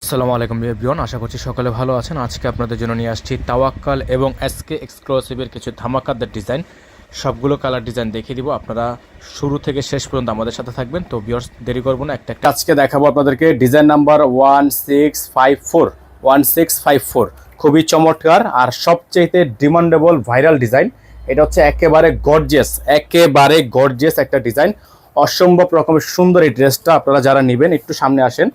আসসালামু আলাইকুম এভরিওয়ান, আশা করছি সকলে ভালো আছেন। আজকে আপনাদের জন্য নিয়ে আসছি তাওয়াক্কাল এবং এসকে এক্সক্লুসিভের কিছু ধামাকাদার ডিজাইন। সবগুলো কালার ডিজাইন দেখিয়ে দিব, আপনারা শুরু থেকে শেষ পর্যন্ত আমাদের সাথে থাকবেন। তো ভিউয়ার্স, দেরি করবো না, একটা আজকে দেখাবো আপনাদেরকে ডিজাইন নাম্বার 1654 খুবই চমৎকার আর সবচেয়ে ডিমান্ডেবল ভাইরাল ডিজাইন। এটা হচ্ছে একেবারে গর্জিয়াস একটা ডিজাইন, অসম্ভব রকমের সুন্দর এই ড্রেসটা। আপনারা যারা নেবেন একটু সামনে আসেন।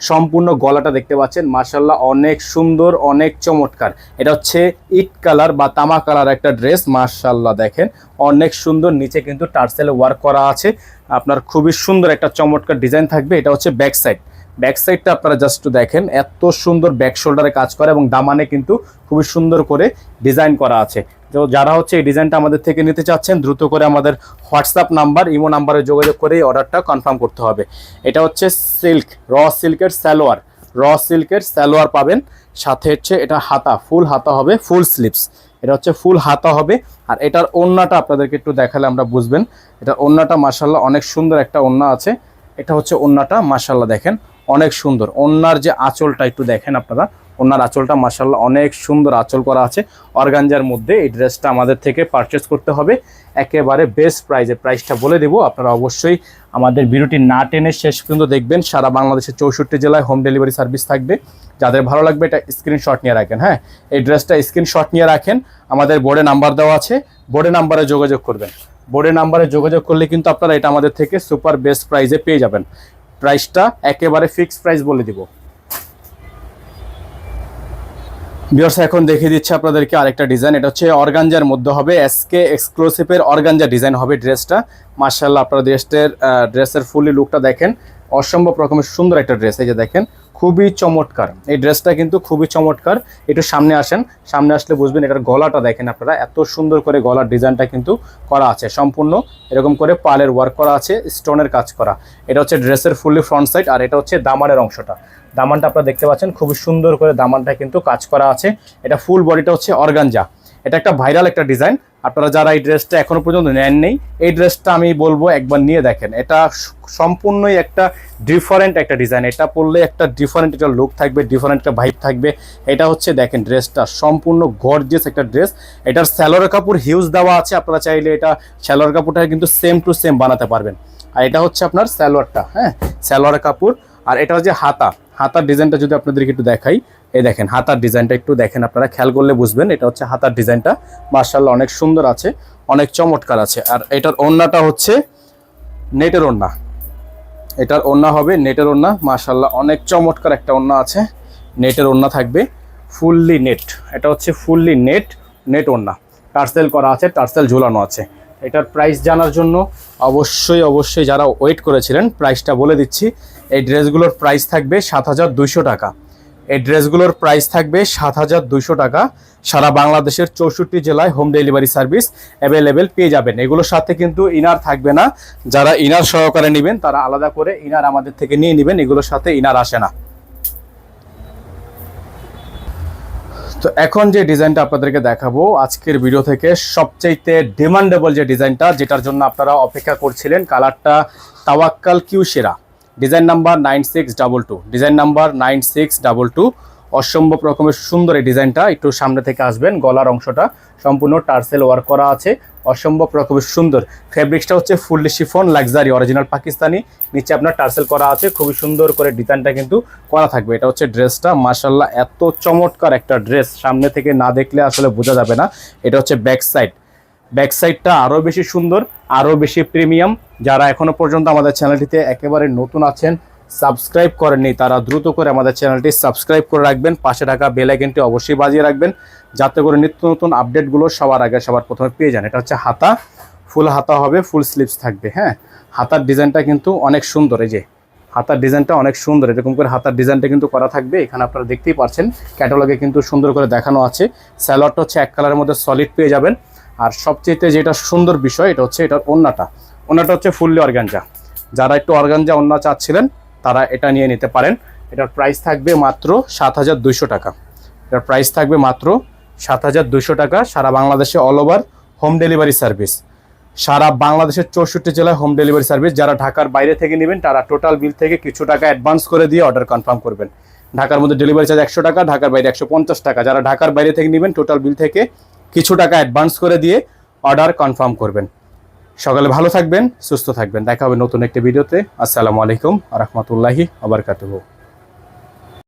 সম্পূর্ণ গলাটা দেখতে পাচ্ছেন, মাশাআল্লাহ অনেক সুন্দর, অনেক চমৎকার। এটা হচ্ছে ইট কালার বা তামা কালার একটা ড্রেস, মাশাআল্লাহ দেখেন অনেক সুন্দর। নিচে কিন্তু টার্সেল ওয়ার্ক করা আছে, আপনার খুবই সুন্দর একটা চমৎকার ডিজাইন থাকবে। এটা হচ্ছে ব্যাক সাইডটা আপনারা জাস্ট দেখেন, এত সুন্দর ব্যাক শোল্ডারে কাজ করে এবং দামানে কিন্তু খুবই সুন্দর করে ডিজাইন করা আছে। তো যারা হচ্ছে এই ডিজাইনটা আমাদের থেকে নিতে চাচ্ছেন, দ্রুত করে আমাদের হোয়াটসঅ্যাপ নাম্বার, ইমো নাম্বারে যোগাযোগ করে অর্ডারটা কনফার্ম করতে হবে। এটা হচ্ছে র সিল্কের সালোয়ার পাবেন, সাথে হচ্ছে এটা হাতা, ফুল হাতা হবে, ফুল স্লিভস। এটা হচ্ছে ফুল হাতা হবে। আর এটার ওড়নাটা আপনাদেরকে একটু দেখালে আমরা বুঝবেন। এটার ওড়নাটা মাশাআল্লাহ অনেক সুন্দর একটা ওড়না আছে। এটা হচ্ছে ওড়নাটা, মাশাআল্লাহ দেখেন অনেক সুন্দর। ওড়নার যে আঁচলটা একটু দেখেন আপনারা, ওড়নার আঁচলটা মাশাআল্লাহ অনেক সুন্দর আঁচল করা আছে অর্গানজার মধ্যে। এই ড্রেসটা আমাদের থেকে পারচেস করতে হবে একেবারে বেস্ট প্রাইজে। প্রাইসটা বলে দেবো, আপনারা অবশ্যই আমাদের ভিডিওটি না টেনে শেষ পর্যন্ত দেখবেন। সারা বাংলাদেশের 64 জেলায় হোম ডেলিভারি সার্ভিস থাকবে। যাদের ভালো লাগবে এটা স্ক্রিনশট নিয়ে রাখেন। হ্যাঁ, এই ড্রেসটা স্ক্রিনশট নিয়ে রাখেন, আমাদের বোর্ডে নাম্বার দেওয়া আছে, বোর্ডে নাম্বারে যোগাযোগ করবেন। বোর্ডে নাম্বারে যোগাযোগ করলে কিন্তু আপনারা এটা আমাদের থেকে সুপার বেস্ট প্রাইজে পেয়ে যাবেন। প্রাইসটা একেবারে ফিক্সড প্রাইস বলে দিব। ভিউয়ার্স, এখন দেখিয়ে দিচ্ছে আপনাদেরকে আরেকটা ডিজাইন। এটা হচ্ছে অর্গানজার মধ্যে হবে, এসকে এক্সক্লুসিভের অর্গানজা ডিজাইন হবে ড্রেসটা। মাশাআল্লাহ আপনারা ড্রেসের ফুলি লুকটা দেখেন, অসম্ভব রকমের সুন্দর একটা ড্রেস। এই যে দেখেন, খুবই চমৎকার এই ড্রেসটা, কিন্তু খুবই চমৎকার। একটু সামনে আসেন, সামনে আসলে বুঝবেন। এটার গলাটা দেখেন আপনারা, এত সুন্দর করে গলার ডিজাইনটা কিন্তু করা আছে, সম্পূর্ণ এরকম করে পালের ওয়ার্ক করা আছে, স্টোনের কাজ করা। এটা হচ্ছে ড্রেসের ফুলি ফ্রন্ট সাইড। আর এটা হচ্ছে দামানের অংশটা, দামানটা আপনারা দেখতে পাচ্ছেন, খুবই সুন্দর করে দামানটা কিন্তু কাজ করা আছে। এটা ফুল বডিটা হচ্ছে অর্গানজা। এটা একটা ভাইরাল একটা ডিজাইন। আপনারা যারা এই ড্রেসটা এখনো পর্যন্ত নেন নেই, এই ড্রেসটা আমি বলবো একবার নিয়ে দেখেন। এটা সম্পূর্ণই একটা ডিফারেন্ট একটা ডিজাইন। এটা পরলে একটা ডিফারেন্ট একটা লুক থাকবে, ডিফারেন্ট একটা ভাইব থাকবে। এটা হচ্ছে দেখেন ড্রেসটা সম্পূর্ণ গর্জিয়াস একটা ড্রেস। এটার স্যালোয়ার কাপড় হিউজ দেওয়া আছে, আপনারা চাইলে এটা স্যালোয়ার কাপড়টা কিন্তু সেম টু সেম বানাতে পারবেন। আর এটা হচ্ছে আপনার স্যালোয়ারটা, হ্যাঁ স্যালোয়ার কাপড়। আর এটা হচ্ছে হাতার ডিজাইনটা যদি আপনাদেরকে একটু দেখাই, এই দেখেন হাতার ডিজাইনটা একটু দেখেন, আপনারা খেয়াল করলে বুঝবেন। এটা হচ্ছে হাতার ডিজাইনটা, মাশাআল্লাহ অনেক সুন্দর আছে, অনেক চমৎকার আছে। আর এটার ওড়নাটা হচ্ছে নেটের ওড়না, এটার ওড়না হবে নেটের ওড়না। মাশাআল্লাহ অনেক চমৎকার একটা ওড়না আছে, নেটের ওড়না থাকবে, ফুললি নেট। এটা হচ্ছে ফুললি নেট ওড়না, টার্সেল করা আছে, টার্সেল ঝুলানো আছে। এটার প্রাইস জানার জন্য অবশ্যই যারা ওয়েট করেছিলেন, প্রাইসটা বলে দিচ্ছি। এই ড্রেসগুলোর প্রাইস থাকবে 7200 টাকা। এই ড্রেসগুলোর প্রাইস থাকবে 7200 টাকা। সারা বাংলাদেশের 64 জেলায় হোম ডেলিভারি সার্ভিস অ্যাভেলেবেল পেয়ে যাবেন। এগুলোর সাথে কিন্তু ইনার থাকবে না, যারা ইনার সহকারে নেবেন তারা আলাদা করে ইনার আমাদের থেকে নিয়ে নেবেন, এগুলোর সাথে ইনার আসে না। তো এখন যে ডিজাইনটা আপনাদেরকে দেখাবো আজকের ভিডিও থেকে, সবচাইতে ডিমান্ডেবল যে ডিজাইনটা, যেটার জন্য আপনারা অপেক্ষা করছিলেন, কালারটা তাওয়াক্কাল কিউ সেরা, ডিজাইন নাম্বার 9622, অসম্ভব রকমের সুন্দর এই ডিজাইনটা। একটু সামনে থেকে আসবেন, গলার অংশটা সম্পূর্ণ টার্সেল ওয়ার্ক করা আছে, অসম্ভব রকমের সুন্দর। ফেব্রিক্সটা হচ্ছে fully chiffon luxury original Pakistani, নিচে আপনার টার্সেল করা আছে, খুবই সুন্দর করে ডিজাইনটা কিন্তু করা থাকবে। এটা হচ্ছে ড্রেসটা, মাশাআল্লাহ এত চমৎকার একটা ড্রেস, সামনে থেকে না দেখলে আসলে বোঝা যাবে না। এটা হচ্ছে ব্যাক সাইডটা আরও বেশি সুন্দর, আরও বেশি প্রিমিয়াম। যারা এখনো পর্যন্ত আমাদের চ্যানেলটিতে একেবারে নতুন আছেন, সাবস্ক্রাইব করেননি, তারা দ্রুত করে আমাদের চ্যানেলটি সাবস্ক্রাইব করে রাখবেন, পাশে থাকা বেল আইকনটি অবশ্যই বাজিয়ে রাখবেন, যাতে করে নিত্য নতুন আপডেটগুলো সবার আগে সবার প্রথমে পেয়ে যান। এটা হচ্ছে হাতা, ফুল হাতা হবে, ফুল স্লিভস থাকবে। হ্যাঁ, হাতার ডিজাইনটা কিন্তু অনেক সুন্দর। এই যে হাতার ডিজাইনটা অনেক সুন্দর, এরকম করে হাতার ডিজাইনটা কিন্তু করা থাকবে। এখানে আপনারা দেখতেই পাচ্ছেন, ক্যাটালগে কিন্তু সুন্দর করে দেখানো আছে। স্যালোয়ারটা হচ্ছে এক কালারের মধ্যে সলিড পেয়ে যাবেন। আর সবচেয়ে যেটা সুন্দর বিষয়, এটা হচ্ছে এটার ওড়নাটা হচ্ছে ফুললি অর্গানজা। যারা একটু অর্গানজা ওড়না চাচ্ছিলেন তারা এটা নিয়ে নিতে পারেন। এটার প্রাইস থাকবে মাত্র 7200 টাকা। এটার প্রাইস থাকবে মাত্র 7200 টাকা। সারা বাংলাদেশে all over home delivery service, সারা বাংলাদেশের 64 জেলায় হোম ডেলিভারি সার্ভিস। যারা ঢাকার বাইরে থেকে নেবেন তারা টোটাল বিল থেকে কিছু টাকা অ্যাডভান্স করে দিয়ে অর্ডার কনফার্ম করবেন। ঢাকার মধ্যে ডেলিভারি চার্জ 100 টাকা, ঢাকার বাইরে 150 টাকা। যারা ঢাকার বাইরে থেকে নেবেন টোটাল বিল থেকে কিছু টাকা অ্যাডভান্স করে দিয়ে অর্ডার কনফার্ম করবেন। সকালে ভালো থাকবেন, সুস্থ থাকবেন। দেখা হবে নতুন একটি ভিডিওতে। আসসালামু আলাইকুম ওয়া রাহমাতুল্লাহি ওয়া বারাকাতুহু।